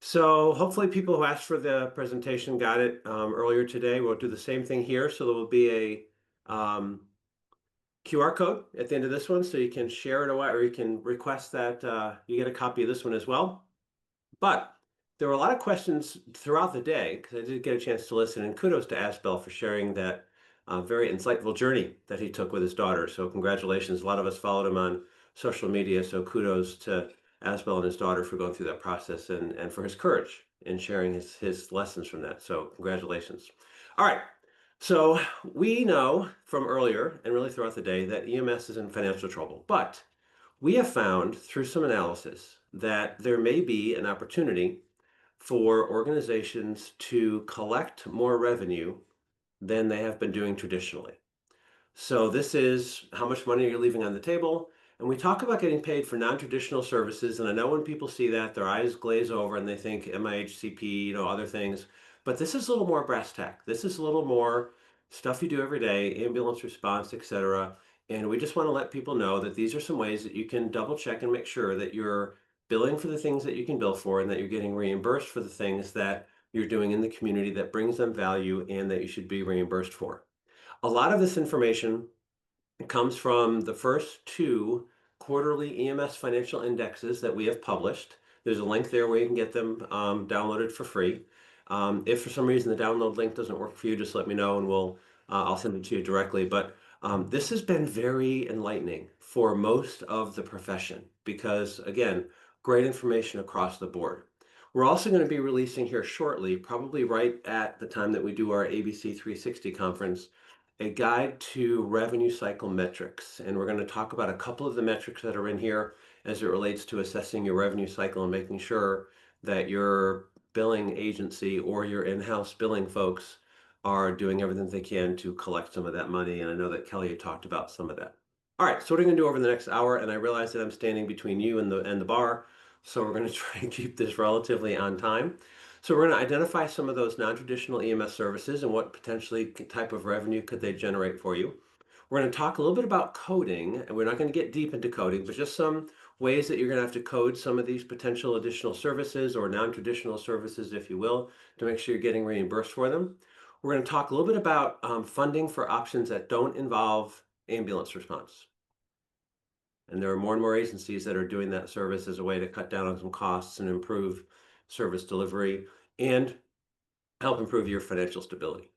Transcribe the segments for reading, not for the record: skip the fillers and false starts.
So hopefully people who asked for the presentation got it earlier today. We'll do the same thing here. So there will be a QR code at the end of this one, so you can share it away or you can request that you get a copy of this one as well. But there were a lot of questions throughout the day because I did get a chance to listen. And kudos to Asbel for sharing that very insightful journey that he took with his daughter. So congratulations. A lot of us followed him on social media. So kudos to Asbel and his daughter for going through that process and for his courage in sharing his lessons from that. So congratulations. All right. So we know from earlier and really throughout the day that EMS is in financial trouble, but we have found through some analysis that there may be an opportunity for organizations to collect more revenue than they have been doing traditionally. So this is how much money you're leaving on the table. And we talk about getting paid for non-traditional services. And I know when people see that, their eyes glaze over and they think MIHCP, other things. But this is a little more brass tack. This is a little more stuff you do every day, ambulance response, etc. And we just want to let people know that these are some ways that you can double check and make sure that you're billing for the things that you can bill for and that you're getting reimbursed for the things that you're doing in the community that brings them value and that you should be reimbursed for. A lot of this information comes from the first two quarterly EMS financial indexes that we have published. There's a link there where you can get them downloaded for free. If for some reason the download link doesn't work for you, just let me know and I'll send it to you directly. But this has been very enlightening for most of the profession because, again, great information across the board. We're also going to be releasing here shortly, probably right at the time that we do our ABC 360 conference, a guide to revenue cycle metrics. And we're going to talk about a couple of the metrics that are in here as it relates to assessing your revenue cycle and making sure that your billing agency or your in-house billing folks are doing everything they can to collect some of that money. And I know that Kelly had talked about some of that. All right, so what are we going to do over the next hour? And I realize that I'm standing between you and the bar, so we're going to try and keep this relatively on time. So we're going to identify some of those non-traditional EMS services and what potentially type of revenue could they generate for you. We're going to talk a little bit about coding, and we're not going to get deep into coding, but just some ways that you're going to have to code some of these potential additional services or non-traditional services, if you will, to make sure you're getting reimbursed for them. We're going to talk a little bit about funding for options that don't involve ambulance response. And there are more and more agencies that are doing that service as a way to cut down on some costs and improve service delivery and help improve your financial stability.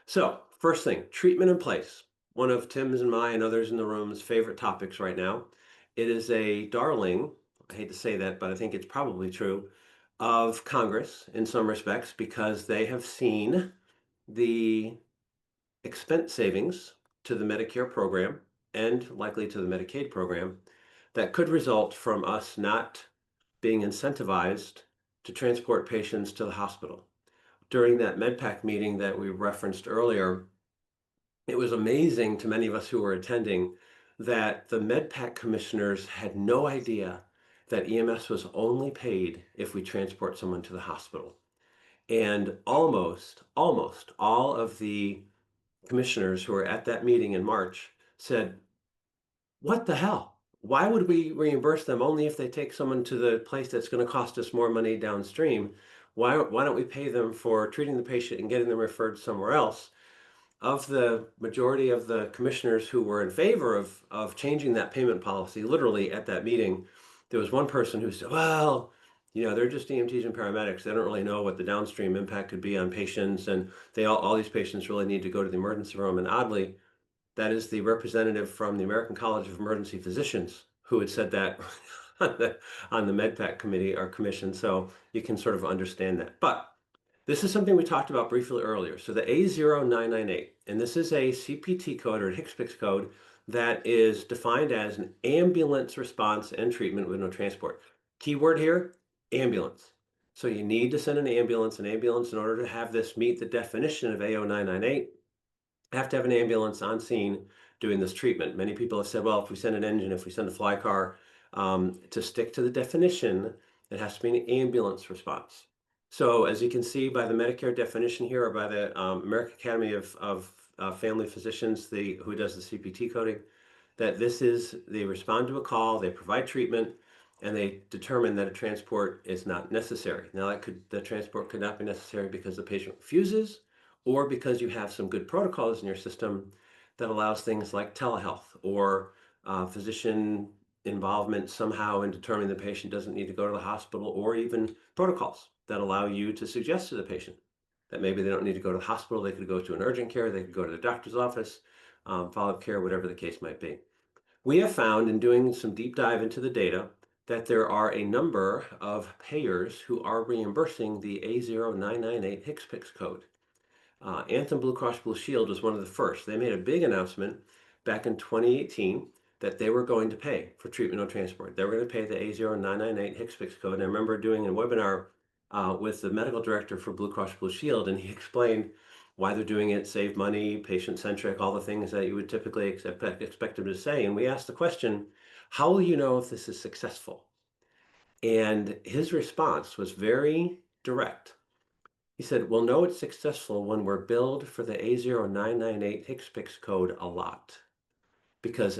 So, first thing, treatment in place. One of Tim's and my and others in the room's favorite topics right now. It is a darling, I hate to say that, but I think it's probably true, of Congress in some respects because they have seen the expense savings to the Medicare program and likely to the Medicaid program that could result from us not being incentivized to transport patients to the hospital. During that MedPAC meeting that we referenced earlier, it was amazing to many of us who were attending that the MedPAC commissioners had no idea that EMS was only paid if we transport someone to the hospital. And almost all of the commissioners who were at that meeting in March said, what the hell? Why would we reimburse them only if they take someone to the place that's going to cost us more money downstream? Why don't we pay them for treating the patient and getting them referred somewhere else? Of the majority of the commissioners who were in favor of changing that payment policy, literally at that meeting, there was one person who said, well, they're just EMTs and paramedics. They don't really know what the downstream impact could be on patients. And all these patients really need to go to the emergency room. And oddly, that is the representative from the American College of Emergency Physicians who had said that on the MedPAC committee or commission. So you can sort of understand that. But this is something we talked about briefly earlier. So the A0998, and this is a CPT code or a HCPCS code that is defined as an ambulance response and treatment with no transport. Keyword here, ambulance. So you need to send an ambulance. An ambulance, in order to have this meet the definition of A0998, have to have an ambulance on scene doing this treatment. Many people have said, well, if we send an engine, if we send a fly car, to stick to the definition, it has to be an ambulance response. So as you can see by the Medicare definition here, or by the American Academy of Family Physicians, who does the CPT coding, that this is, they respond to a call, they provide treatment, and they determine that a transport is not necessary. Now, the transport could not be necessary because the patient refuses, or because you have some good protocols in your system that allows things like telehealth or physician involvement somehow in determining the patient doesn't need to go to the hospital, or even protocols that allow you to suggest to the patient that maybe they don't need to go to the hospital, they could go to an urgent care, they could go to the doctor's office, follow-up care, whatever the case might be. We have found in doing some deep dive into the data that there are a number of payers who are reimbursing the A0998 HCPCS code. Anthem Blue Cross Blue Shield was one of the first. They made a big announcement back in 2018 that they were going to pay for treatment on transport. They were going to pay the A0998 HCPCS code. And I remember doing a webinar with the medical director for Blue Cross Blue Shield, and he explained why they're doing it, save money, patient-centric, all the things that you would typically expect them to say. And we asked the question, how will you know if this is successful? And his response was very direct. He said, we'll know it's successful when we're billed for the A0998 HCPCS code a lot. Because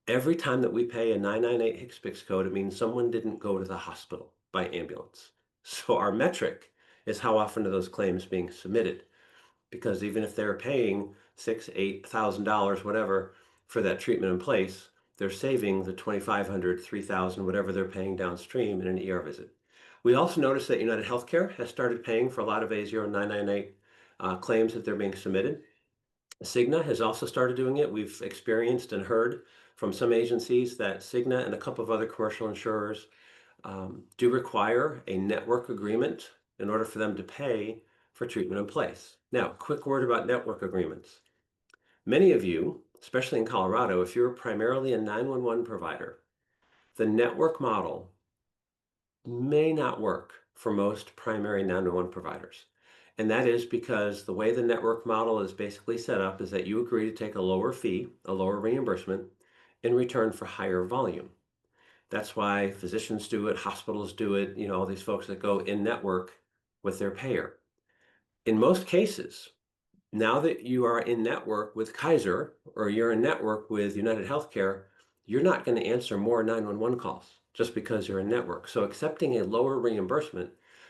every time that we pay a 998 HCPCS code, it means someone didn't go to the hospital by ambulance. So our metric is how often are those claims being submitted. Because even if they're paying $6,000, $8,000, whatever, for that treatment in place, they're saving the $2,500, $3,000, whatever they're paying downstream in an ER visit. We also noticed that United Healthcare has started paying for a lot of A0998 claims that they're being submitted. Cigna has also started doing it. We've experienced and heard from some agencies that Cigna and a couple of other commercial insurers do require a network agreement in order for them to pay for treatment in place. Now, quick word about network agreements. Many of you, especially in Colorado, if you're primarily a 911 provider, the network model may not work for most primary 911 providers. And that is because the way the network model is basically set up is that you agree to take a lower fee, a lower reimbursement, in return for higher volume. That's why physicians do it, hospitals do it, all these folks that go in network with their payer. In most cases, now that you are in network with Kaiser or you're in network with United Healthcare, you're not going to answer more 911 calls just because you're in network. So accepting a lower reimbursement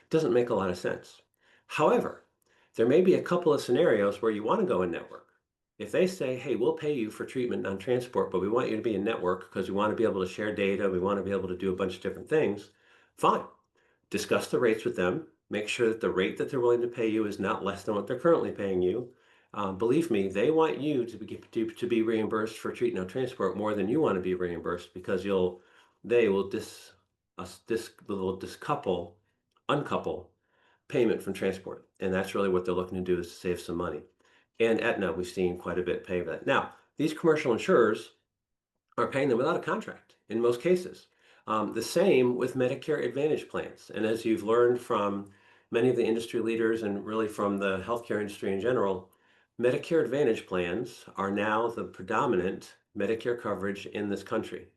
doesn't make a lot of sense. However, there may be a couple of scenarios where you want to go in network. If they say, hey, we'll pay you for treatment on transport, but we want you to be in network because we want to be able to share data, we want to be able to do a bunch of different things, fine. Discuss the rates with them. Make sure that the rate that they're willing to pay you is not less than what they're currently paying you. Believe me, they want you to be reimbursed for treatment on transport more than you want to be reimbursed, because they will uncouple payment from transport, and that's really what they're looking to do, is to save some money. And Aetna, we've seen quite a bit pay that. Now, these commercial insurers are paying them without a contract in most cases. The same with Medicare Advantage plans. And as you've learned from many of the industry leaders and really from the healthcare industry in general, Medicare Advantage plans are now the predominant Medicare coverage in this country.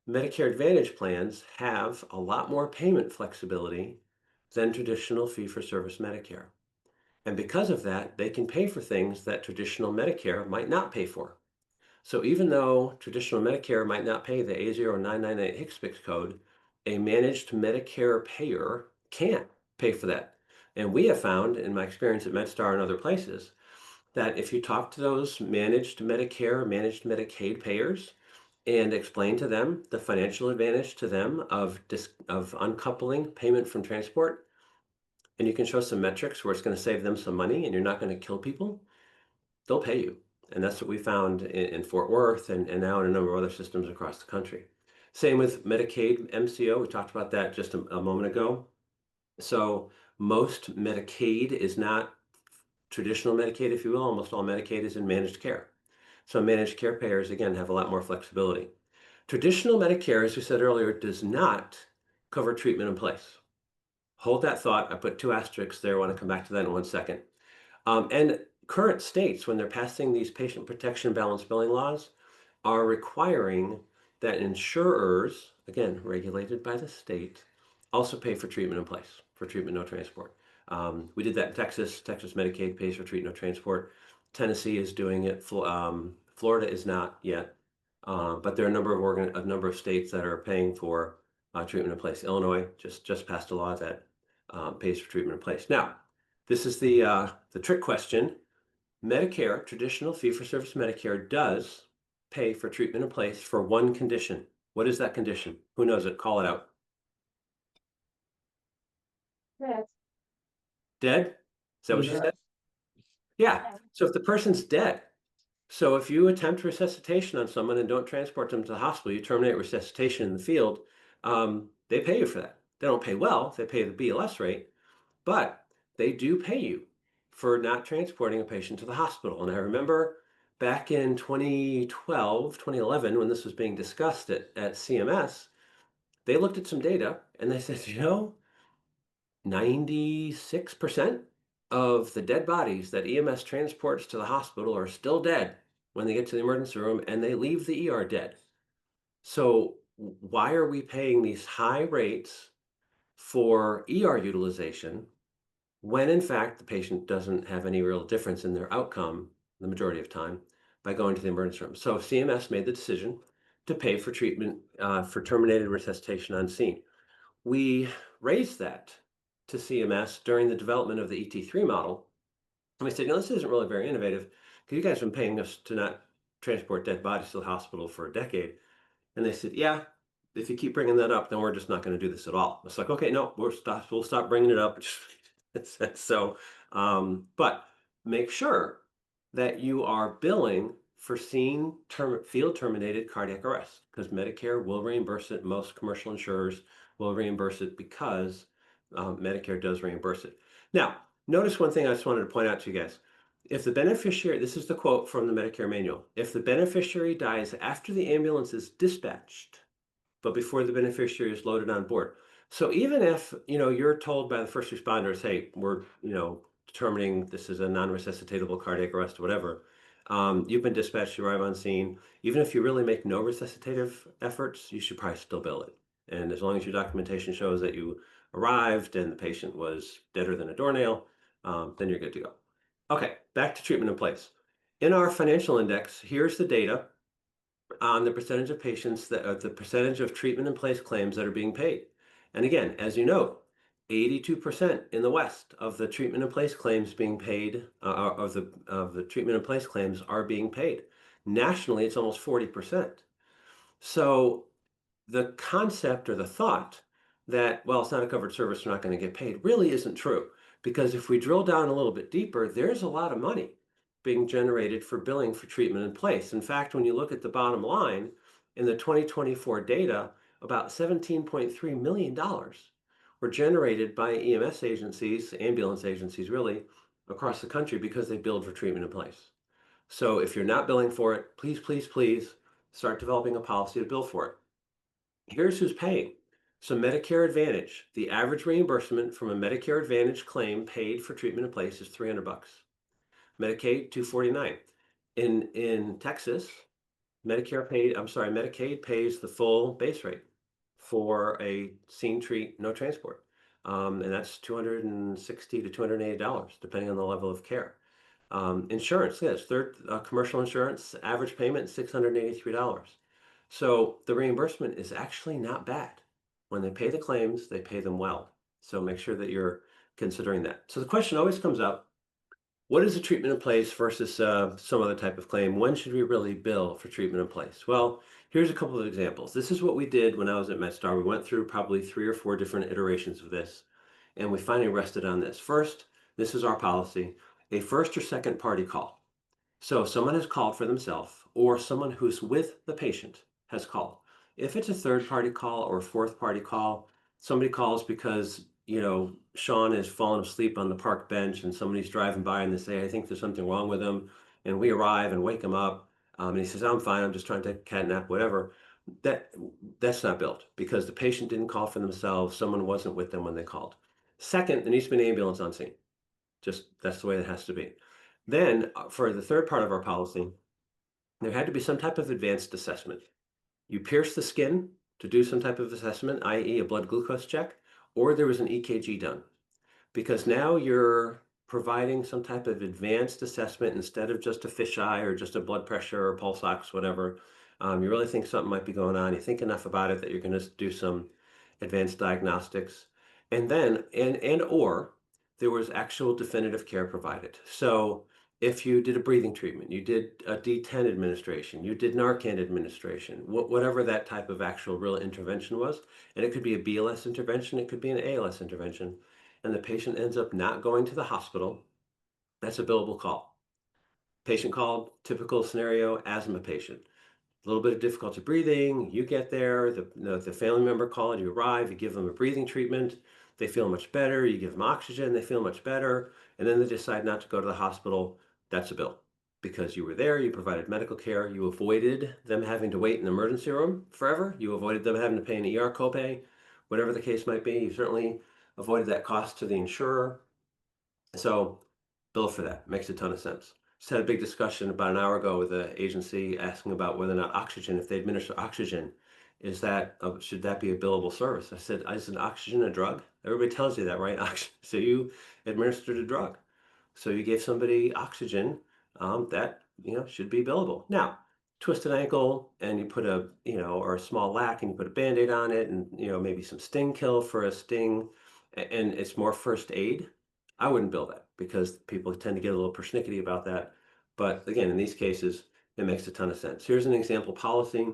Medicare Advantage plans have a lot more payment flexibility than traditional fee-for-service Medicare. And because of that, they can pay for things that traditional Medicare might not pay for. So even though traditional Medicare might not pay the A0998 HCPCS code, a managed Medicare payer can pay for that. And we have found, in my experience at MedStar and other places, that if you talk to those managed Medicare, managed Medicaid payers, and explain to them the financial advantage to them of uncoupling payment from transport, and you can show some metrics where it's going to save them some money and you're not going to kill people, they'll pay you. And that's what we found in Fort Worth and now in a number of other systems across the country. Same with Medicaid MCO. We talked about that just a moment ago. So most Medicaid is not traditional Medicaid, if you will. Almost all Medicaid is in managed care. So managed care payers, again, have a lot more flexibility. Traditional Medicare, as we said earlier, does not cover treatment in place. Hold that thought. I put 2 asterisks there. I want to come back to that in 1 second. And current states, when they're passing these patient protection balanced billing laws, are requiring that insurers, again, regulated by the state, also pay for treatment in place, for treatment no transport. We did that in Texas. Texas Medicaid pays for treatment no transport. Tennessee is doing it. Florida is not yet. But there are a number of states that are paying for treatment in place. Illinois just passed a law that pays for treatment in place. Now, this is the trick question. Medicare, traditional fee-for-service Medicare, does pay for treatment in place for one condition. What is that condition? Who knows it? Call it out. Yes. Dead? Is that what she said? Yeah. So if the person's dead, so if you attempt resuscitation on someone and don't transport them to the hospital, you terminate resuscitation in the field, they pay you for that. They don't pay well, they pay the BLS rate, but they do pay you for not transporting a patient to the hospital. And I remember back in 2012, 2011, when this was being discussed at CMS, they looked at some data and they said, 96% of the dead bodies that EMS transports to the hospital are still dead when they get to the emergency room, and they leave the ER dead. So why are we paying these high rates for ER utilization when in fact the patient doesn't have any real difference in their outcome the majority of time by going to the emergency room? So CMS made the decision to pay for treatment for terminated resuscitation on scene. We raised that to CMS during the development of the ET3 model. And we said, this isn't really very innovative because you guys have been paying us to not transport dead bodies to the hospital for a decade. And they said, yeah, if you keep bringing that up, then we're just not going to do this at all. It's like, okay, no, we'll stop bringing it up. So, but make sure that you are billing for field terminated cardiac arrest, because Medicare will reimburse it. Most commercial insurers will reimburse it because Medicare does reimburse it. Now, notice one thing I just wanted to point out to you guys. If the beneficiary, this is the quote from the Medicare manual, if the beneficiary dies after the ambulance is dispatched, but before the beneficiary is loaded on board. So even if, you're told by the first responders, hey, we're, determining this is a non-resuscitatable cardiac arrest, whatever, you've been dispatched, you arrive on scene, even if you really make no resuscitative efforts, you should probably still bill it. And as long as your documentation shows that you arrived and the patient was deader than a doornail, then you're good to go. Okay, back to treatment in place. In our financial index, here's the data on the percentage of patients the percentage of treatment in place claims that are being paid. And again, as you know, 82% in the West of the treatment in place claims being paid, of the treatment in place claims are being paid. Nationally, it's almost 40%. So the concept or the thought that, well, it's not a covered service, we're not going to get paid, really isn't true. Because if we drill down a little bit deeper, there's a lot of money being generated for billing for treatment in place. In fact, when you look at the bottom line, in the 2024 data, about $17.3 million were generated by EMS agencies, ambulance agencies really, across the country because they billed for treatment in place. So if you're not billing for it, please, please, please start developing a policy to bill for it. Here's who's paying. So Medicare Advantage, the average reimbursement from a Medicare Advantage claim paid for treatment in place is $300. Medicaid, $249. In Texas, Medicaid pays the full base rate for a scene treat, no transport. And that's $260 to $280, depending on the level of care. Insurance, yes, commercial insurance, average payment, $683. So the reimbursement is actually not bad. When they pay the claims, they pay them well. So make sure that you're considering that. So the question always comes up, what is a treatment in place versus some other type of claim? When should we really bill for treatment in place? Well, here's a couple of examples. This is what we did when I was at MedStar. We went through probably 3 or 4 different iterations of this, and we finally rested on this. First, this is our policy, a first or second party call. So someone has called for themselves, or someone who's with the patient has called. If it's a third party call or a fourth party call, somebody calls because Sean has fallen asleep on the park bench and somebody's driving by and they say, I think there's something wrong with him. And we arrive and wake him up. And he says, I'm fine. I'm just trying to take a cat nap, whatever. That's not billed because the patient didn't call for themselves. Someone wasn't with them when they called. Second, there needs to be an ambulance on scene. Just that's the way it has to be. Then for the third part of our policy, there had to be some type of advanced assessment. You pierce the skin to do some type of assessment, i.e. a blood glucose check, or there was an EKG done. Because now you're providing some type of advanced assessment instead of just a fisheye or just a blood pressure or pulse ox, whatever. You really think something might be going on. You think enough about it that you're going to do some advanced diagnostics, and then and or there was actual definitive care provided. So if you did a breathing treatment, you did a D10 administration, you did Narcan administration, whatever that type of actual real intervention was, and it could be a BLS intervention, it could be an ALS intervention, and the patient ends up not going to the hospital, that's a billable call. Patient called, typical scenario, asthma patient. A little bit of difficulty breathing, you get there, the family member called, you arrive, you give them a breathing treatment, they feel much better, you give them oxygen, they feel much better, and then they decide not to go to the hospital. That's a bill. Because you were there, you provided medical care, you avoided them having to wait in the emergency room forever, you avoided them having to pay an ER copay, whatever the case might be, you certainly avoided that cost to the insurer. So bill for that. Makes a ton of sense. Just had a big discussion about an hour ago with the agency asking about whether or not oxygen, if they administer oxygen, is that should that be a billable service? I said, isn't oxygen a drug? Everybody tells you that, right? So you administered a drug. So you gave somebody oxygen, that should be billable. Now, twist an ankle and you put or a small lac and you put a Band-Aid on it and maybe some sting kill for a sting, and it's more first aid. I wouldn't bill that because people tend to get a little persnickety about that. But again, in these cases, it makes a ton of sense. Here's an example policy.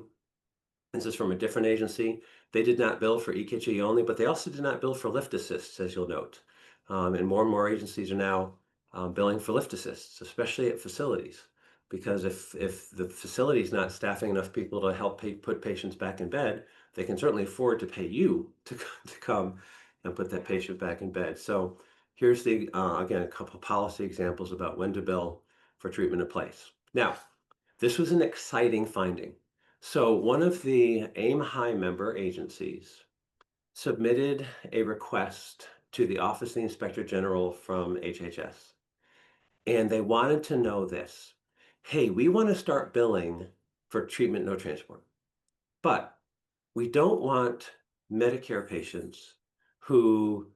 This is from a different agency. They did not bill for EKG only, but they also did not bill for lift assists, as you'll note. And more agencies are now billing for lift assists, especially at facilities. Because if the facility is not staffing enough people to help put patients back in bed, they can certainly afford to pay you to come and put that patient back in bed. So here's again, a couple policy examples about when to bill for treatment in place. Now, this was an exciting finding. So one of the AIM High member agencies submitted a request to the Office of the Inspector General from HHS. And they wanted to know this. Hey, we want to start billing for treatment no transport, but we don't want Medicare patients who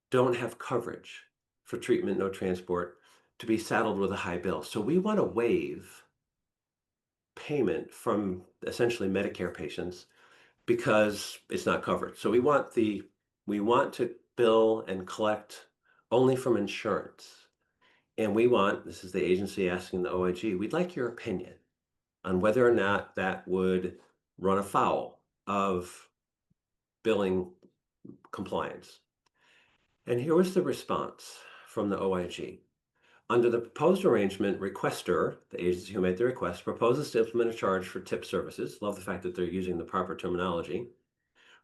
don't have coverage for treatment no transport to be saddled with a high bill. So we want to waive payment from essentially Medicare patients because it's not covered. So we want to bill and collect only from insurance. And this is the agency asking the OIG, we'd like your opinion on whether or not that would run afoul of billing compliance. And here was the response from the OIG. Under the proposed arrangement, requester, the agency who made the request, proposes to implement a charge for tip services. Love the fact that they're using the proper terminology.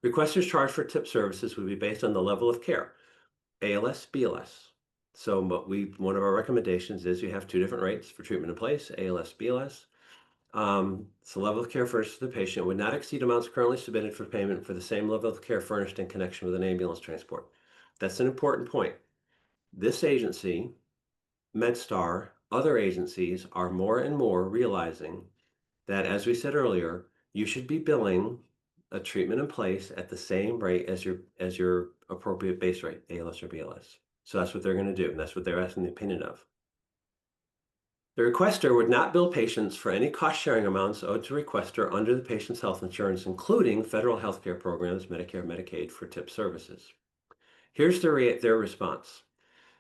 Requester's charge for tip services would be based on the level of care, ALS, BLS. So one of our recommendations is you have two different rates for treatment in place, ALS, BLS. So level of care furnished to the patient would not exceed amounts currently submitted for payment for the same level of care furnished in connection with an ambulance transport. That's an important point. This agency, MedStar, other agencies are more and more realizing that, as we said earlier, you should be billing a treatment in place at the same rate as your appropriate base rate, ALS or BLS. So that's what they're going to do, and that's what they're asking the opinion of. The requester would not bill patients for any cost-sharing amounts owed to requester under the patient's health insurance, including federal health care programs, Medicare, Medicaid, for tip services. Here's their response.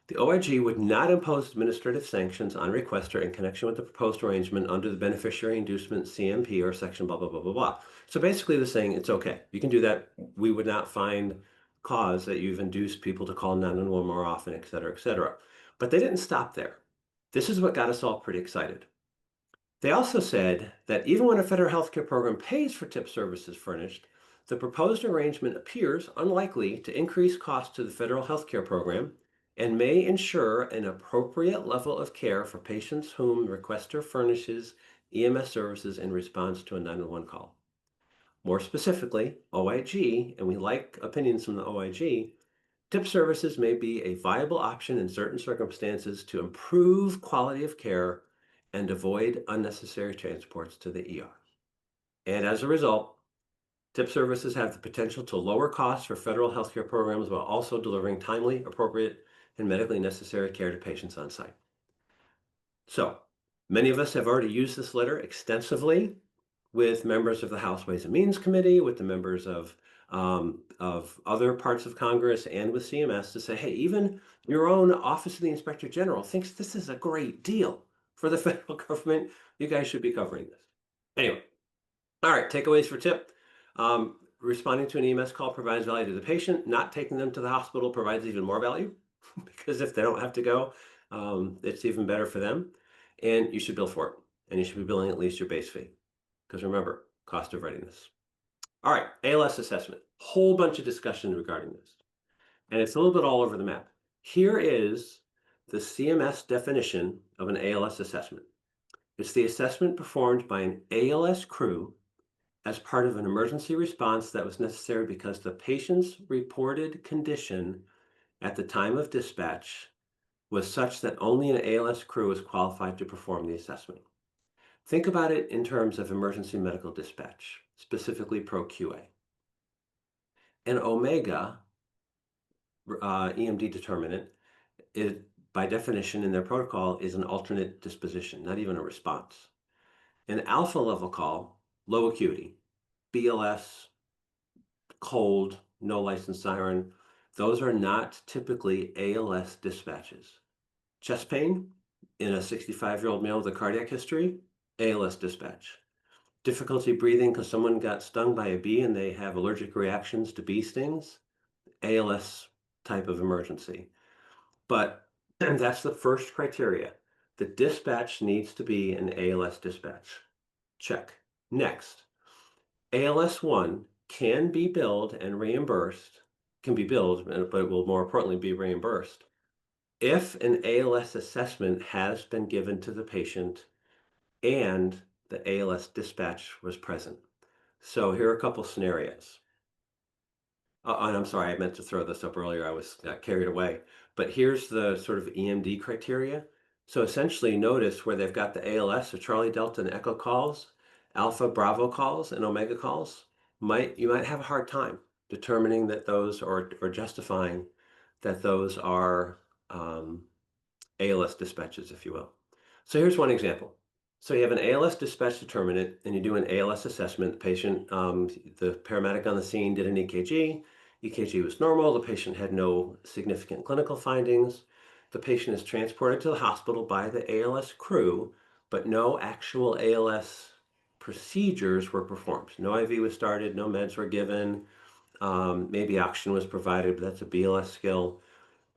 The OIG would not impose administrative sanctions on requester in connection with the proposed arrangement under the beneficiary inducement CMP or section blah, blah, blah, blah, blah. So basically they're saying it's okay. You can do that. We would not find cause that you've induced people to call 911 more often, et cetera, et cetera. But they didn't stop there. This is what got us all pretty excited. They also said that even when a federal healthcare program pays for tip services furnished, the proposed arrangement appears unlikely to increase costs to the federal healthcare program and may ensure an appropriate level of care for patients whom requester furnishes EMS services in response to a 911 call. More specifically, OIG, and we like opinions from the OIG, tip services may be a viable option in certain circumstances to improve quality of care and avoid unnecessary transports to the ER. And as a result, tip services have the potential to lower costs for federal healthcare programs while also delivering timely, appropriate, and medically necessary care to patients on site. So, many of us have already used this letter extensively. with members of the House Ways and Means Committee, with the members of other parts of Congress, and with CMS to say, hey, even your own Office of the Inspector General thinks this is a great deal for the federal government. You guys should be covering this. Anyway, all right, takeaways for tip. Responding to an EMS call provides value to the patient. Not taking them to the hospital provides even more value because if they don't have to go, it's even better for them. And you should bill for it. And you should be billing at least your base fee. Because remember, cost of readiness. All right, ALS assessment. Whole bunch of discussion regarding this. And it's a little bit all over the map. Here is the CMS definition of an ALS assessment. It's the assessment performed by an ALS crew as part of an emergency response that was necessary because the patient's reported condition at the time of dispatch was such that only an ALS crew is qualified to perform the assessment. Think about it in terms of emergency medical dispatch, specifically ProQA. An Omega EMD determinant, by definition in their protocol, is an alternate disposition, not even a response. An alpha level call, low acuity, BLS, cold, no licensed siren, those are not typically ALS dispatches. Chest pain in a 65-year-old male with a cardiac history, ALS dispatch. Difficulty breathing because someone got stung by a bee and they have allergic reactions to bee stings, ALS type of emergency. But that's the first criteria. The dispatch needs to be an ALS dispatch. Check. Next, ALS1 can be billed and reimbursed, can be billed, but it will more importantly be reimbursed if an ALS assessment has been given to the patient and the ALS dispatch was present. So here are a couple scenarios. And I'm sorry, I meant to throw this up earlier. I was carried away. But here's the sort of EMD criteria. So essentially notice where they've got the ALS, so Charlie Delta and Echo calls, Alpha Bravo calls, and Omega calls. You might have a hard time determining that those or justifying that those are ALS dispatches, if you will. So here's one example. So you have an ALS dispatch determinant and you do an ALS assessment. The patient, the paramedic on the scene did an EKG. EKG was normal. The patient had no significant clinical findings. The patient is transported to the hospital by the ALS crew, but no actual ALS procedures were performed. No IV was started, no meds were given. Maybe oxygen was provided, but that's a BLS skill.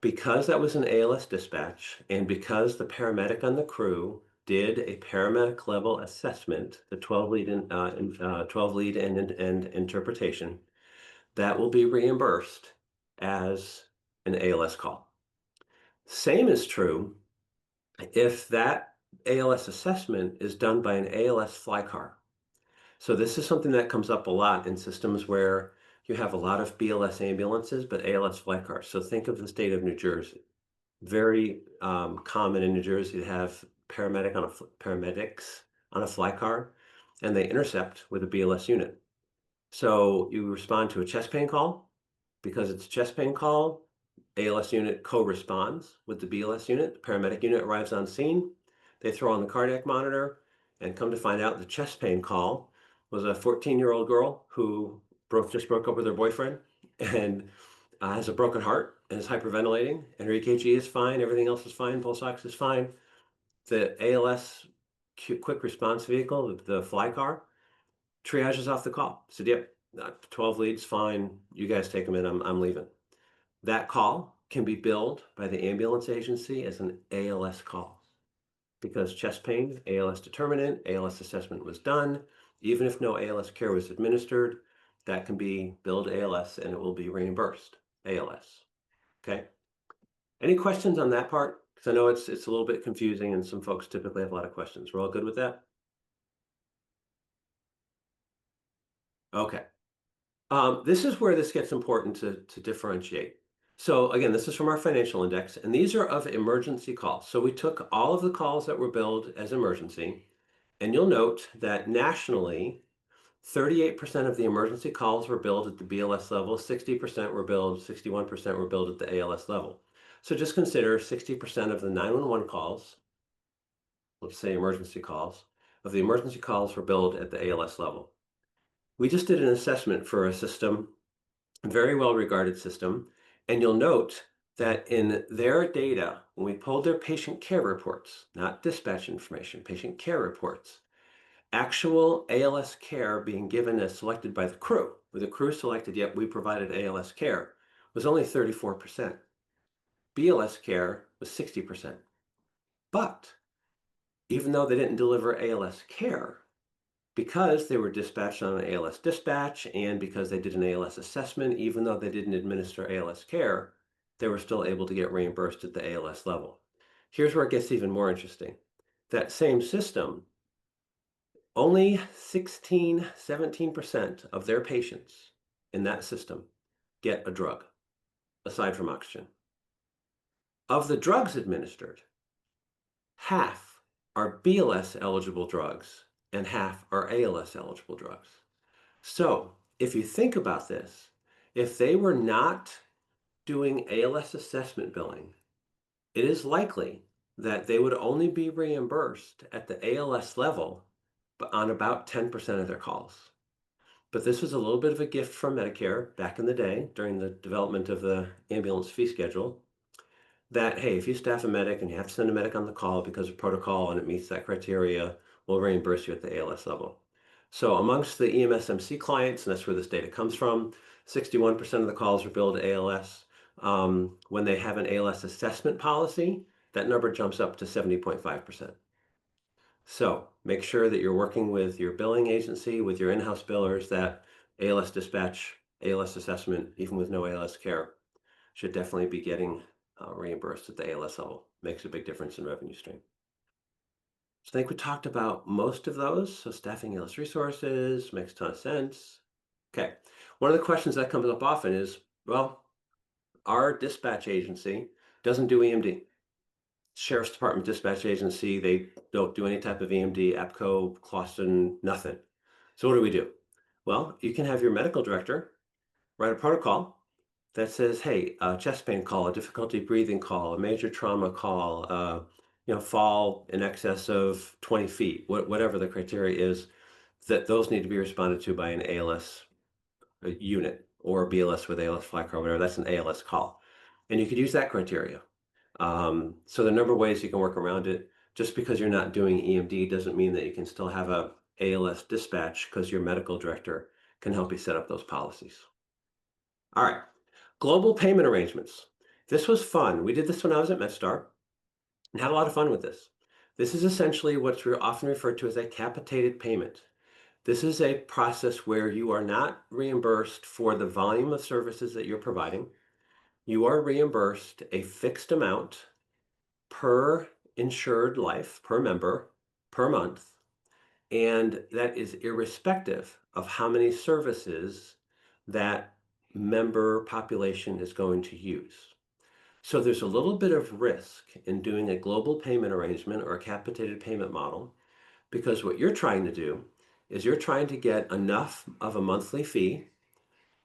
Because that was an ALS dispatch, and because the paramedic on the crew did a paramedic level assessment, the 12 lead and interpretation, that will be reimbursed as an ALS call. Same is true if that ALS assessment is done by an ALS fly car. So this is something that comes up a lot in systems where you have a lot of BLS ambulances, but ALS flight cars. So think of the state of New Jersey. Very common in New Jersey to have paramedics on a fly car, and they intercept with a BLS unit. So you respond to a chest pain call. Because it's a chest pain call, ALS unit co-responds with the BLS unit. The paramedic unit arrives on scene. They throw on the cardiac monitor, and come to find out the chest pain call was a 14-year-old girl who just broke up with her boyfriend and has a broken heart and is hyperventilating, and her EKG is fine, everything else is fine, pulse ox is fine. The ALS quick response vehicle, the fly car, triages off the call. Said, yep, 12 leads, fine. You guys take them in, I'm leaving. That call can be billed by the ambulance agency as an ALS call because chest pain, ALS determinant, ALS assessment was done. Even if no ALS care was administered, that can be billed ALS and it will be reimbursed ALS. Okay. Any questions on that part? Because I know it's a little bit confusing and some folks typically have a lot of questions. We're all good with that? Okay. This is where this gets important to differentiate. So again, this is from our financial index, and these are of emergency calls. So we took all of the calls that were billed as emergency, and you'll note that nationally, 38% of the emergency calls were billed at the BLS level, 60% were billed, 61% were billed at the ALS level. So just consider 60% of the 911 calls, let's say emergency calls, of the emergency calls were billed at the ALS level. We just did an assessment for a system, a very well-regarded system, and you'll note that in their data, when we pulled their patient care reports, not dispatch information, patient care reports, actual ALS care being given as selected by the crew, where the crew selected, yep, we provided ALS care, was only 34%. BLS care was 60%. But even though they didn't deliver ALS care, because they were dispatched on an ALS dispatch and because they did an ALS assessment, even though they didn't administer ALS care, they were still able to get reimbursed at the ALS level. Here's where it gets even more interesting. That same system, only 16, 17% of their patients in that system get a drug, aside from oxygen. Of the drugs administered, half are BLS eligible drugs and half are ALS eligible drugs. So if you think about this, if they were not doing ALS assessment billing, it is likely that they would only be reimbursed at the ALS level but on about 10% of their calls. But this was a little bit of a gift from Medicare back in the day during the development of the ambulance fee schedule, that, hey, if you staff a medic and you have to send a medic on the call because of protocol and it meets that criteria, we'll reimburse you at the ALS level. So amongst the EMSMC clients, and that's where this data comes from, 61% of the calls are billed ALS. When they have an ALS assessment policy, that number jumps up to 70.5%. So make sure that you're working with your billing agency, with your in-house billers, that ALS dispatch, ALS assessment, even with no ALS care, should definitely be getting reimbursed at the ALS level. Makes a big difference in revenue stream. So I think we talked about most of those. So staffing ALS resources makes a ton of sense. Okay, one of the questions that comes up often is, well, our dispatch agency doesn't do EMD. Sheriff's Department dispatch agency, they don't do any type of EMD, APCO, Clawson, nothing. So what do we do? Well, you can have your medical director write a protocol that says, hey, a chest pain call, a difficulty breathing call, a major trauma call, fall in excess of 20 feet, whatever the criteria is, that those need to be responded to by an ALS unit or BLS with ALS flag or whatever. That's an ALS call. And you could use that criteria. So there are a number of ways you can work around it. Just because you're not doing EMD doesn't mean that you can still have a ALS dispatch, because your medical director can help you set up those policies. All right, global payment arrangements. This was fun. We did this when I was at MedStar and had a lot of fun with this. This is essentially what's often referred to as a capitated payment. This is a process where you are not reimbursed for the volume of services that you're providing. You are reimbursed a fixed amount per insured life, per member, per month, and that is irrespective of how many services that member population is going to use. So there's a little bit of risk in doing a global payment arrangement or a capitated payment model, because what you're trying to do is you're trying to get enough of a monthly fee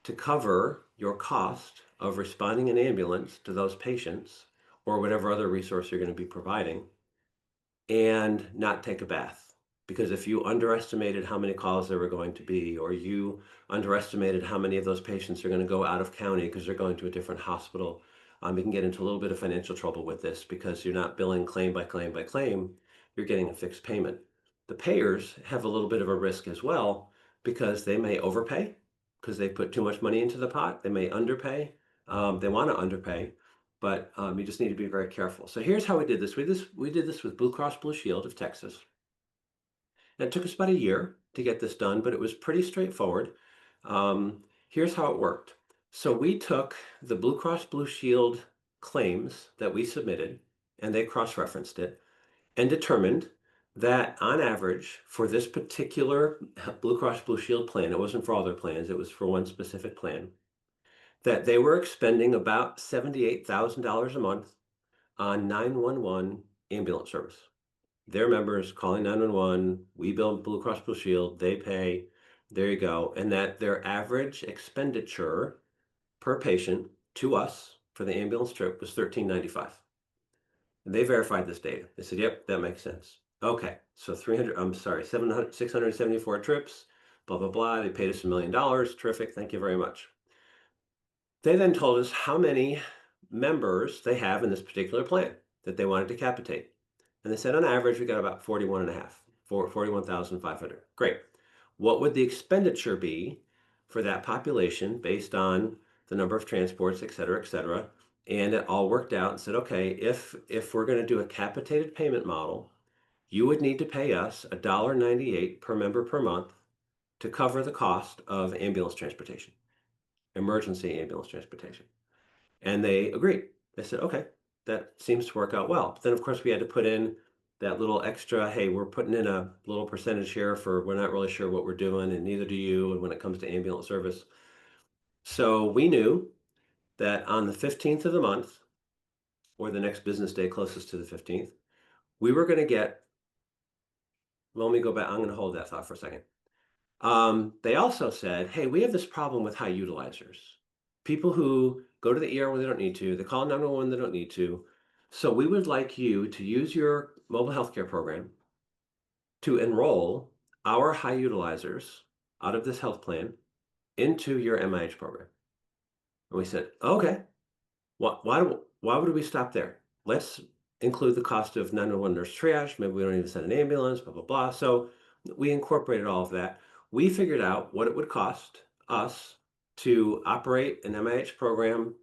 to cover your cost of responding in ambulance to those patients or whatever other resource you're going to be providing, and not take a bath. Because if you underestimated how many calls there were going to be, or you underestimated how many of those patients are going to go out of county because they're going to a different hospital, you can get into a little bit of financial trouble with this, because you're not billing claim by claim by claim, you're getting a fixed payment. The payers have a little bit of a risk as well, because they may overpay because they put too much money into the pot. They may underpay. They want to underpay, but you just need to be very careful. So here's how we did this. We did this with Blue Cross Blue Shield of Texas. And it took us about a year to get this done, but it was pretty straightforward. Here's how it worked. So we took the Blue Cross Blue Shield claims that we submitted, and they cross-referenced it, and determined that on average for this particular Blue Cross Blue Shield plan, it wasn't for all their plans, it was for one specific plan, that they were expending about $78,000 a month on 911 ambulance service. Their members calling 911, we bill Blue Cross Blue Shield, they pay, there you go. And that their average expenditure per patient to us for the ambulance trip was $13.95. And they verified this data. They said, yep, that makes sense. Okay, so 300, I'm sorry, 700, 674 trips, blah, blah, blah. They paid us $1 million. Terrific. Thank you very much. They then told us how many members they have in this particular plan that they wanted to capitate. And they said on average, we got about 41 and a half, 41,500. Great. What would the expenditure be for that population based on the number of transports, et cetera, et cetera? And it all worked out and said, okay, if we're going to do a capitated payment model, you would need to pay us $1.98 per member per month to cover the cost of ambulance transportation, emergency ambulance transportation. And they agreed. They said, okay, that seems to work out well. But then, of course, we had to put in that little extra, hey, we're putting in a little percentage here for we're not really sure what we're doing, and neither do you. And when it comes to ambulance service. So we knew that on the 15th of the month, or the next business day closest to the 15th, we were going to get, well, let me go back. I'm going to hold that thought for a second. They also said, hey, we have this problem with high utilizers. People who go to the ER when they don't need to, they call 911 when they don't need to. So we would like you to use your mobile healthcare program to enroll our high utilizers out of this health plan into your MIH program. And we said, okay, why would we stop there? Let's include the cost of 911 nurse triage. Maybe we don't even send an ambulance, blah, blah, blah. So we incorporated all of that. We figured out what it would cost us to operate an MIH program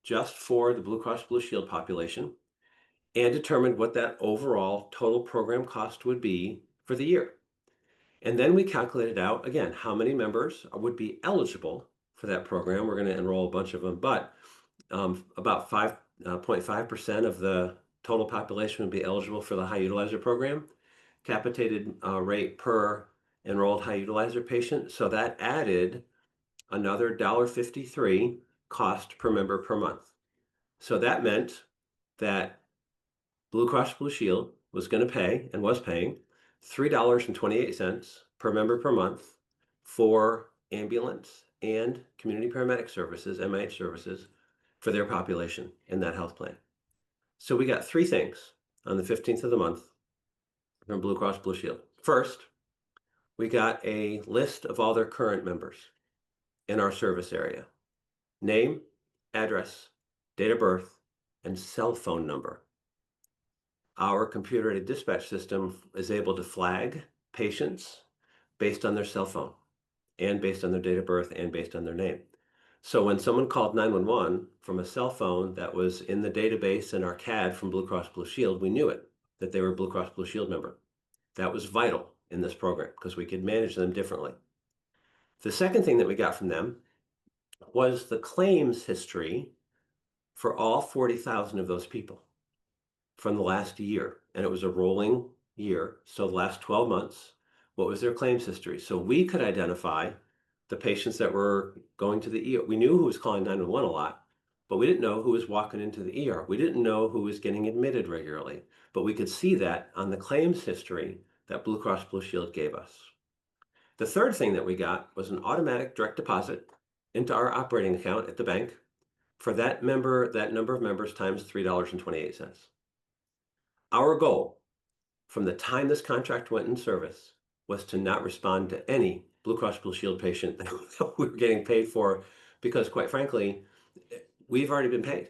just for the Blue Cross Blue Shield population and determined what that overall total program cost would be for the year. And then we calculated out, again, how many members would be eligible for that program. We're going to enroll a bunch of them, but about 5.5% of the total population would be eligible for the high utilizer program, capitated rate per enrolled high utilizer patient. So that added another $1.53 cost per member per month. So that meant that Blue Cross Blue Shield was going to pay and was paying $3.28 per member per month for ambulance and community paramedic services, MIH services, for their population in that health plan. So we got three things on the 15th of the month from Blue Cross Blue Shield. First, we got a list of all their current members in our service area. Name, address, date of birth, and cell phone number. Our computer-aided dispatch system is able to flag patients based on their cell phone and based on their date of birth and based on their name. So when someone called 911 from a cell phone that was in the database in our CAD from Blue Cross Blue Shield, we knew it, that they were a Blue Cross Blue Shield member. That was vital in this program because we could manage them differently. The second thing that we got from them was the claims history for all 40,000 of those people from the last year. And it was a rolling year. So the last 12 months, what was their claims history? So we could identify the patients that were going to the ER. We knew who was calling 911 a lot, but we didn't know who was walking into the ER. We didn't know who was getting admitted regularly, but we could see that on the claims history that Blue Cross Blue Shield gave us. The third thing that we got was an automatic direct deposit into our operating account at the bank for that number of members times $3.28. Our goal from the time this contract went in service was to not respond to any Blue Cross Blue Shield patient that we were getting paid for, because quite frankly, we've already been paid.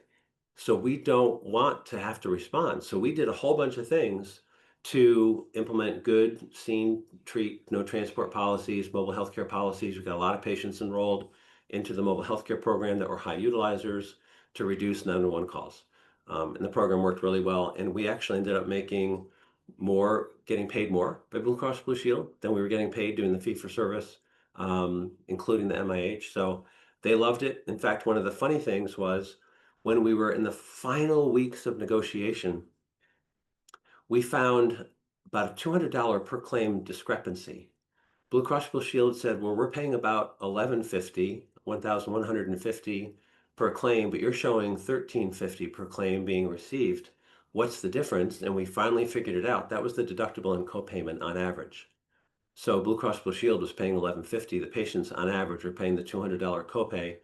So we don't want to have to respond. So we did a whole bunch of things to implement good, seen, treat, no transport policies, mobile healthcare policies. We've got a lot of patients enrolled into the mobile healthcare program that were high utilizers to reduce 911 calls. And the program worked really well. And we actually ended up making more, getting paid more by Blue Cross Blue Shield than we were getting paid doing the fee for service, including the MIH. So they loved it. In fact, one of the funny things was when we were in the final weeks of negotiation, we found about a $200 per claim discrepancy. Blue Cross Blue Shield said, well, we're paying about $1,150 per claim, but you're showing $1,350 per claim being received. What's the difference? And we finally figured it out. That was the deductible and copayment on average. So Blue Cross Blue Shield was paying $1,150. The patients on average were paying the $200 copay.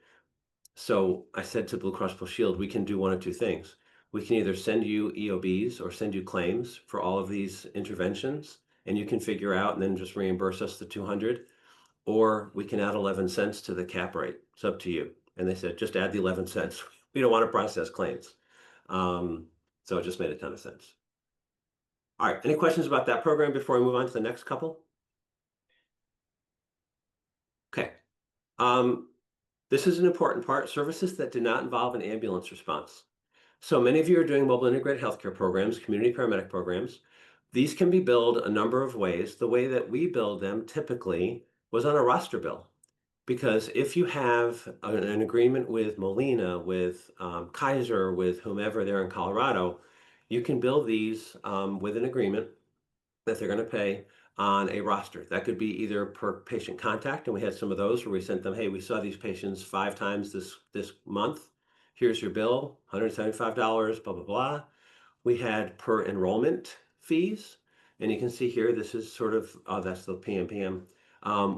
So I said to Blue Cross Blue Shield, we can do one of two things. We can either send you EOBs or send you claims for all of these interventions, and you can figure out and then just reimburse us the 200, or we can add 11 cents to the cap rate. It's up to you. And they said, just add the 11 cents. We don't want to process claims. So it just made a ton of sense. All right, any questions about that program before we move on to the next couple? Okay. This is an important part, services that do not involve an ambulance response. So many of you are doing mobile integrated healthcare programs, community paramedic programs. These can be billed a number of ways. The way that we build them typically was on a roster bill. Because if you have an agreement with Molina, with Kaiser, with whomever there in Colorado, you can bill these with an agreement that they're going to pay on a roster. That could be either per patient contact, and we had some of those where we sent them, hey, we saw these patients 5 times this month. Here's your bill, $175, blah, blah, blah. We had per enrollment fees, and you can see here, this is sort of, that's the PMPM,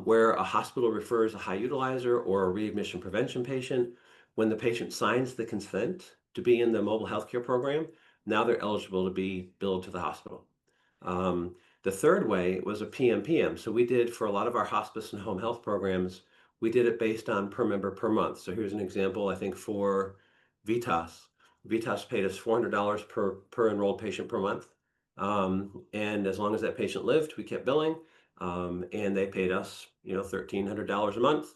where a hospital refers a high utilizer or a readmission prevention patient. When the patient signs the consent to be in the mobile healthcare program, now they're eligible to be billed to the hospital. The third way was a PMPM. So we did for a lot of our hospice and home health programs, we did it based on per member per month. So here's an example, I think for Vitas. Vitas paid us $400 per enrolled patient per month. And as long as that patient lived, we kept billing. And they paid us, $1,300 a month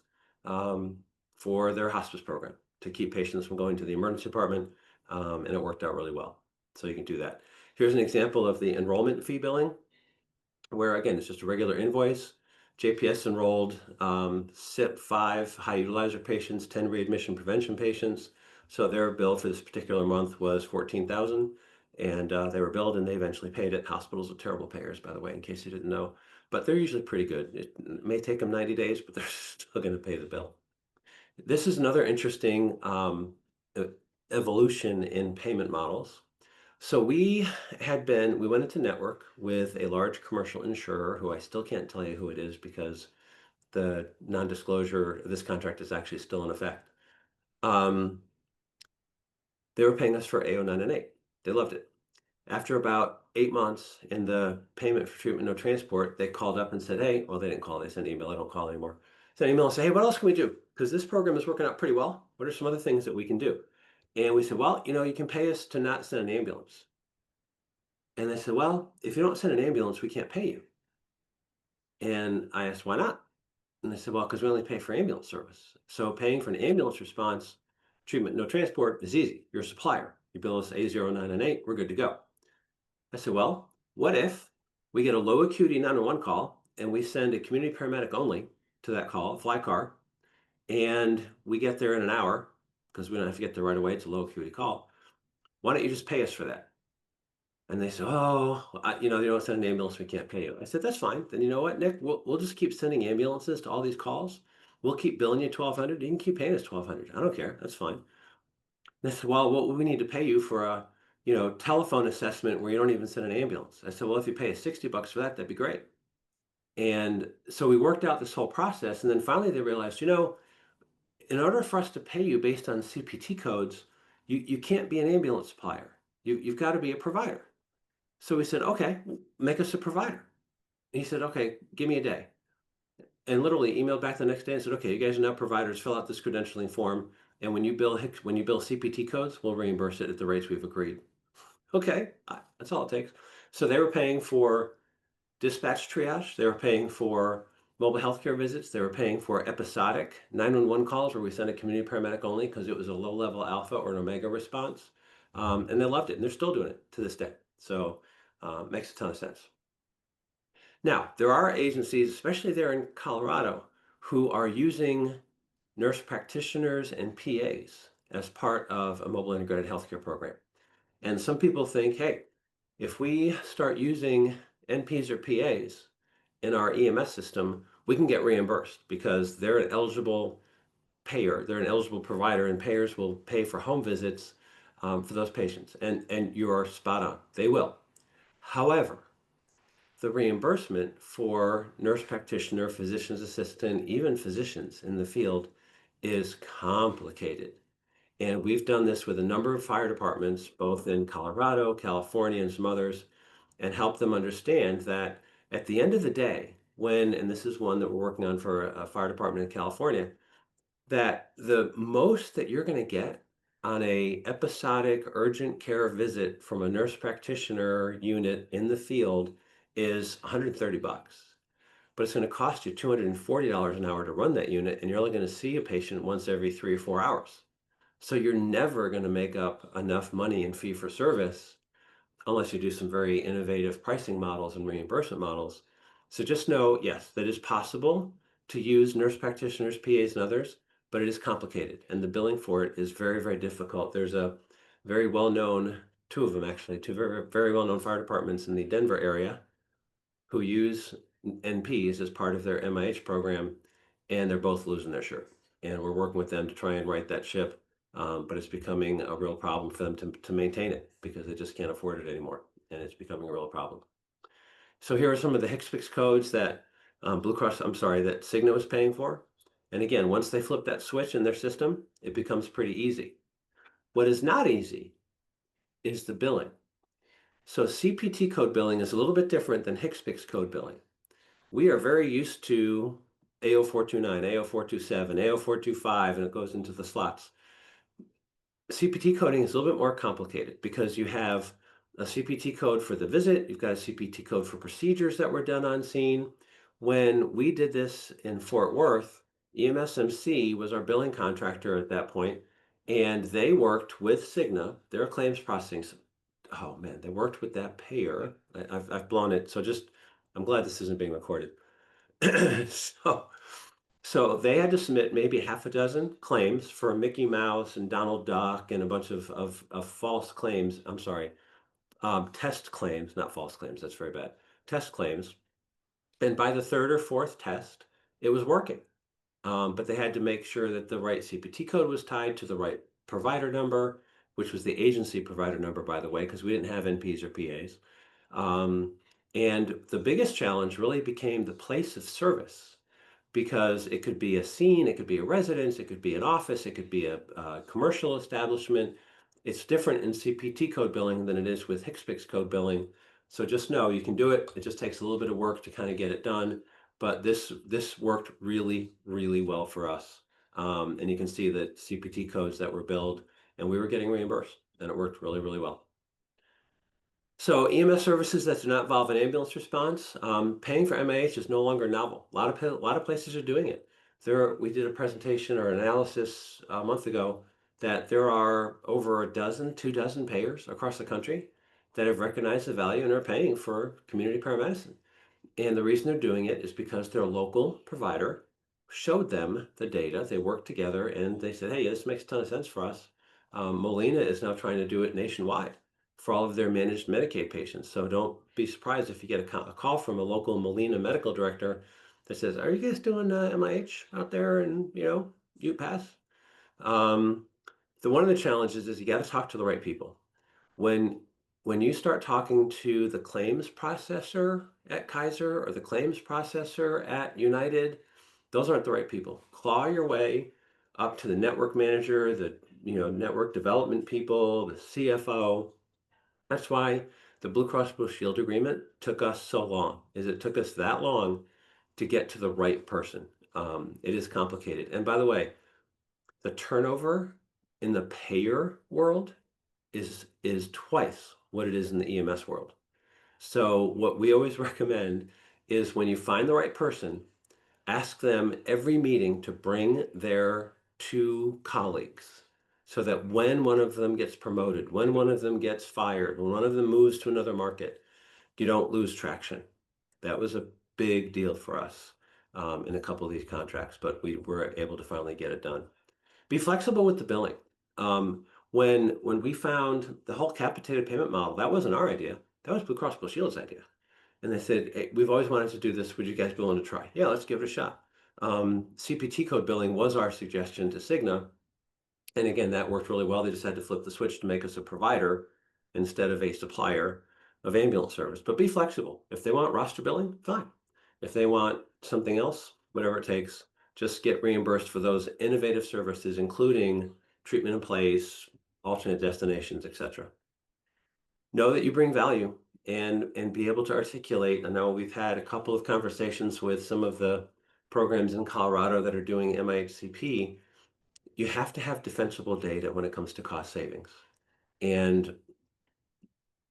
for their hospice program to keep patients from going to the emergency department. And it worked out really well. So you can do that. Here's an example of the enrollment fee billing, where again, it's just a regular invoice. JPS enrolled SIP 5 high utilizer patients, 10 readmission prevention patients. So their bill for this particular month was $14,000, and they were billed and they eventually paid it. Hospitals are terrible payers, by the way, in case you didn't know, but they're usually pretty good. It may take them 90 days, but they're still going to pay the bill. This is another interesting evolution in payment models. So we went into network with a large commercial insurer who I still can't tell you who it is because the non-disclosure of this contract is actually still in effect. They were paying us for AO998. They loved it. After about 8 months in the payment for treatment, no transport, they called up and said, hey, well, they didn't call, they sent an email, I don't call anymore. Sent an email and say, hey, what else can we do? Because this program is working out pretty well. What are some other things that we can do? And we said, well, you can pay us to not send an ambulance. And they said, well, if you don't send an ambulance, we can't pay you. And I asked, why not? And they said, well, because we only pay for ambulance service. So paying for an ambulance response, treatment, no transport is easy. You're a supplier. You bill us A0998, we're good to go. I said, well, what if we get a low acuity 911 call and we send a community paramedic only to that call, a fly car, and we get there in an hour because we don't have to get there right away. It's a low acuity call. Why don't you just pay us for that? And they said, oh, they don't send an ambulance, we can't pay you. I said, that's fine. Then you know what, Nick, we'll just keep sending ambulances to all these calls. We'll keep billing you $1,200. You can keep paying us $1,200. I don't care. That's fine. And they said, well, what we need to pay you for a, telephone assessment where you don't even send an ambulance. I said, well, if you pay us $60 for that, that'd be great. And so we worked out this whole process. And then finally they realized, in order for us to pay you based on CPT codes, you can't be an ambulance supplier. You've got to be a provider. So we said, okay, make us a provider. And he said, okay, give me a day. And literally emailed back the next day and said, okay, you guys are now providers, fill out this credentialing form. And when you bill CPT codes, we'll reimburse it at the rates we've agreed. Okay, that's all it takes. So they were paying for dispatch triage. They were paying for mobile healthcare visits. They were paying for episodic 911 calls where we sent a community paramedic only because it was a low-level alpha or an omega response. And they loved it, and they're still doing it to this day. So makes a ton of sense. Now, there are agencies, especially there in Colorado, who are using nurse practitioners and PAs as part of a mobile integrated healthcare program. And some people think, hey, if we start using NPs or PAs in our EMS system, we can get reimbursed because they're an eligible payer, they're an eligible provider, and payers will pay for home visits for those patients. And you are spot on, they will. However, the reimbursement for nurse practitioner, physician's assistant, even physicians in the field is complicated. And we've done this with a number of fire departments, both in Colorado, California, and some others, and help them understand that at the end of the day, and this is one that we're working on for a fire department in California, that the most that you're going to get on a episodic urgent care visit from a nurse practitioner unit in the field is $130. But it's going to cost you $240 an hour to run that unit, and you're only going to see a patient once every 3 or 4 hours. So you're never going to make up enough money in fee for service unless you do some very innovative pricing models and reimbursement models. So just know, yes, that is possible to use nurse practitioners, PAs, and others, but it is complicated, and the billing for it is very, very difficult. There's a very well-known, two of them actually, two very, very well-known fire departments in the Denver area who use NPs as part of their MIH program, and they're both losing their shirt. And we're working with them to try and right that ship. But it's becoming a real problem for them to maintain it because they just can't afford it anymore. And it's becoming a real problem. So here are some of the HCPCS codes that that Cigna was paying for. And again, once they flip that switch in their system, it becomes pretty easy. What is not easy is the billing. So CPT code billing is a little bit different than HCPCS code billing. We are very used to AO429, AO427, AO425, and it goes into the slots. CPT coding is a little bit more complicated because you have a CPT code for the visit, you've got a CPT code for procedures that were done on scene. When we did this in Fort Worth, EMSMC was our billing contractor at that point, and they worked with Cigna, their claims processing. Oh man, they worked with that payer. I've blown it, so I'm glad this isn't being recorded. So they had to submit maybe half a dozen claims for Mickey Mouse and Donald Duck and a bunch of false claims. I'm sorry, test claims, not false claims. That's very bad. Test claims. And by the third or fourth test, it was working. But they had to make sure that the right CPT code was tied to the right provider number, which was the agency provider number, by the way, because we didn't have NPs or PAs. And the biggest challenge really became the place of service, because it could be a scene, it could be a residence, it could be an office, it could be a commercial establishment. It's different in CPT code billing than it is with HCPCS code billing. So just know you can do it. It just takes a little bit of work to kind of get it done. But this worked really, really well for us. And you can see the CPT codes that were billed, and we were getting reimbursed, and it worked really, really well. So EMS services that do not involve an ambulance response, paying for MIH is no longer novel. A lot of places are doing it. We did a presentation or analysis a month ago that there are over 2 dozen payers across the country that have recognized the value and are paying for community paramedicine. And the reason they're doing it is because their local provider showed them the data. They worked together and they said, hey, this makes a ton of sense for us. Molina is now trying to do it nationwide for all of their managed Medicaid patients. So don't be surprised if you get a call from a local Molina medical director that says, are you guys doing MIH out there and, UPass? One of the challenges is you got to talk to the right people. When you start talking to the claims processor at Kaiser or the claims processor at United, those aren't the right people. Claw your way up to the network manager, the network development people, the CFO. That's why the Blue Cross Blue Shield agreement took us so long. It took us that long to get to the right person. It is complicated. And by the way, the turnover in the payer world is twice what it is in the EMS world. So what we always recommend is when you find the right person, ask them every meeting to bring their 2 colleagues, so that when one of them gets promoted, when one of them gets fired, when one of them moves to another market, you don't lose traction. That was a big deal for us in a couple of these contracts, but we were able to finally get it done. Be flexible with the billing. When we found the whole capitated payment model, that wasn't our idea. That was Blue Cross Blue Shield's idea. And they said, hey, we've always wanted to do this. Would you guys be willing to try? Yeah, let's give it a shot. CPT code billing was our suggestion to Cigna. And again, that worked really well. They just had to flip the switch to make us a provider instead of a supplier of ambulance service. But be flexible. If they want roster billing, fine. If they want something else, whatever it takes, just get reimbursed for those innovative services, including treatment in place, alternate destinations, etc. Know that you bring value and be able to articulate. I know we've had a couple of conversations with some of the programs in Colorado that are doing MIHCP. You have to have defensible data when it comes to cost savings. And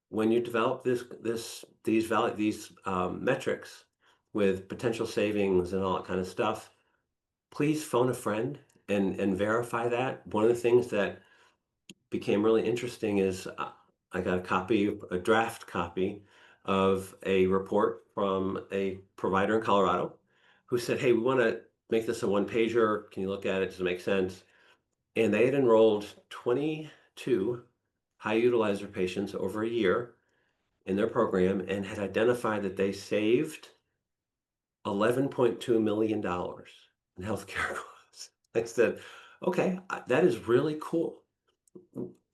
when you develop these metrics with potential savings and all that kind of stuff, please phone a friend and verify that. One of the things that became really interesting is I got a draft copy of a report from a provider in Colorado who said, hey, we want to make this a one pager. Can you look at it? Does it make sense? And they had enrolled 22 high utilizer patients over a year in their program and had identified that they saved $11.2 million in healthcare costs. I said, okay, that is really cool.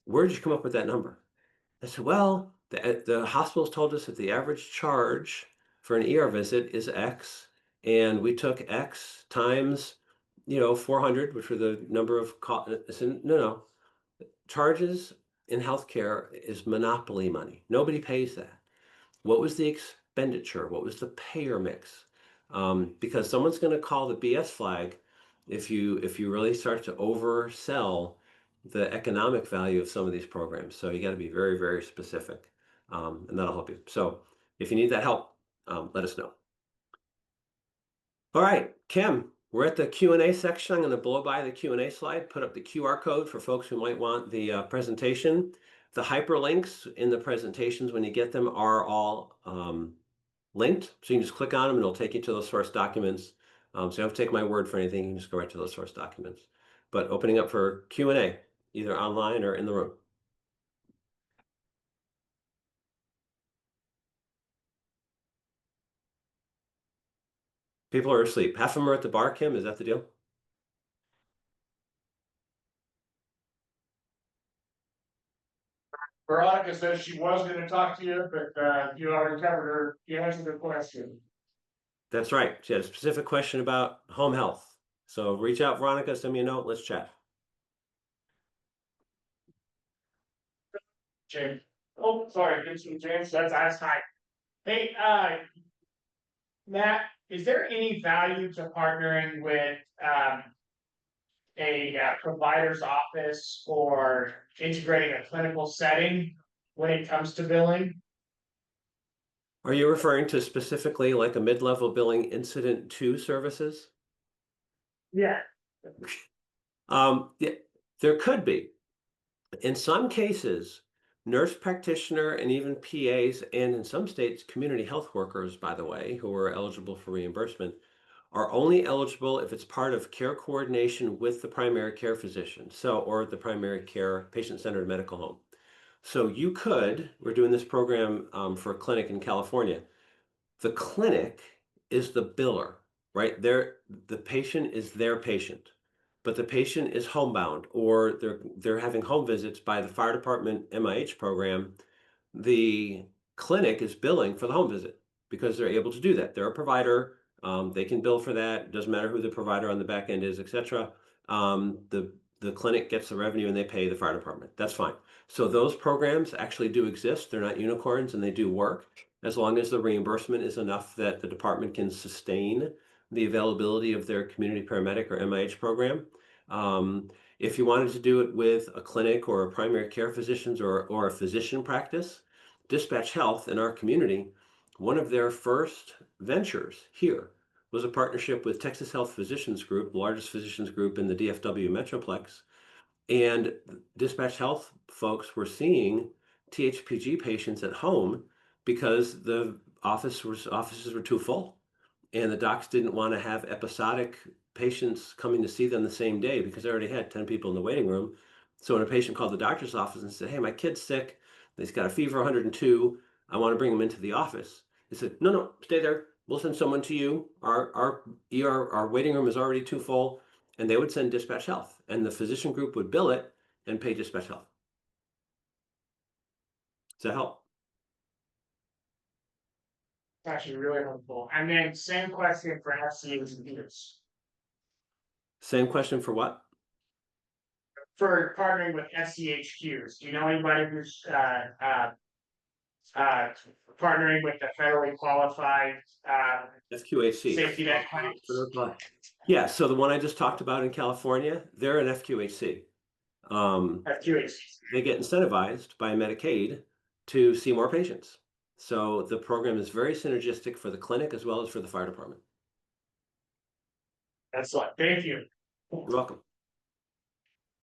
Where did you come up with that number? I said, well, the hospitals told us that the average charge for an ER visit is X, and we took X times, 400, which were the number of calls. I said, no, charges in healthcare is monopoly money. Nobody pays that. What was the expenditure? What was the payer mix? Because someone's going to call the BS flag if you really start to oversell the economic value of some of these programs. So you got to be very, very specific, and that'll help you. So if you need that help, let us know. All right, Kim, we're at the Q&A section. I'm going to blow by the Q&A slide, put up the QR code for folks who might want the presentation. The hyperlinks in the presentations, when you get them, are all linked. So you can just click on them and it'll take you to those source documents. So you don't have to take my word for anything. You can just go right to those source documents. But opening up for Q&A, either online or in the room. People are asleep. Half of them are at the bar, Kim. Is that the deal? Veronica says she was going to talk to you, but you already covered her. You answered the question. That's right. She had a specific question about home health. So reach out, Veronica, send me a note. Let's chat. James. Oh, sorry, it's from James. That's hi. Hey, Matt, is there any value to partnering with a provider's office or integrating a clinical setting when it comes to billing? Are you referring to specifically like a mid-level billing incident to services? Yeah. Yeah, there could be. In some cases, nurse practitioner and even PAs, and in some states, community health workers, by the way, who are eligible for reimbursement, are only eligible if it's part of care coordination with the primary care physician, or the primary care patient-centered medical home. So we're doing this program for a clinic in California. The clinic is the biller, right? The patient is their patient, but the patient is homebound or they're having home visits by the fire department MIH program. The clinic is billing for the home visit because they're able to do that. They're a provider. They can bill for that. It doesn't matter who the provider on the back end is, etc. The clinic gets the revenue and they pay the fire department. That's fine. So those programs actually do exist. They're not unicorns and they do work as long as the reimbursement is enough that the department can sustain the availability of their community paramedic or MIH program. If you wanted to do it with a clinic or a primary care physicians or a physician practice, Dispatch Health in our community, one of their first ventures here was a partnership with Texas Health Physicians Group, the largest physicians group in the DFW Metroplex. And Dispatch Health folks were seeing THPG patients at home because the offices were too full. And the docs didn't want to have episodic patients coming to see them the same day because they already had 10 people in the waiting room. So when a patient called the doctor's office and said, hey, my kid's sick, he's got a fever 102, I want to bring him into the office. They said, no, stay there. We'll send someone to you. Our waiting room is already too full. And they would send Dispatch Health, and the physician group would bill it and pay Dispatch Health. Does that help? It's actually really helpful. And then same question for FCAs and Peters. Same question for what? for partnering with SCHQs. Do you know anybody who's partnering with the federally qualified FQHC. safety net clinics? Yeah, so the one I just talked about in California, they're an FQHC. FQHC. They get incentivized by Medicaid to see more patients. So the program is very synergistic for the clinic as well as for the fire department. Excellent. Thank you. You're welcome.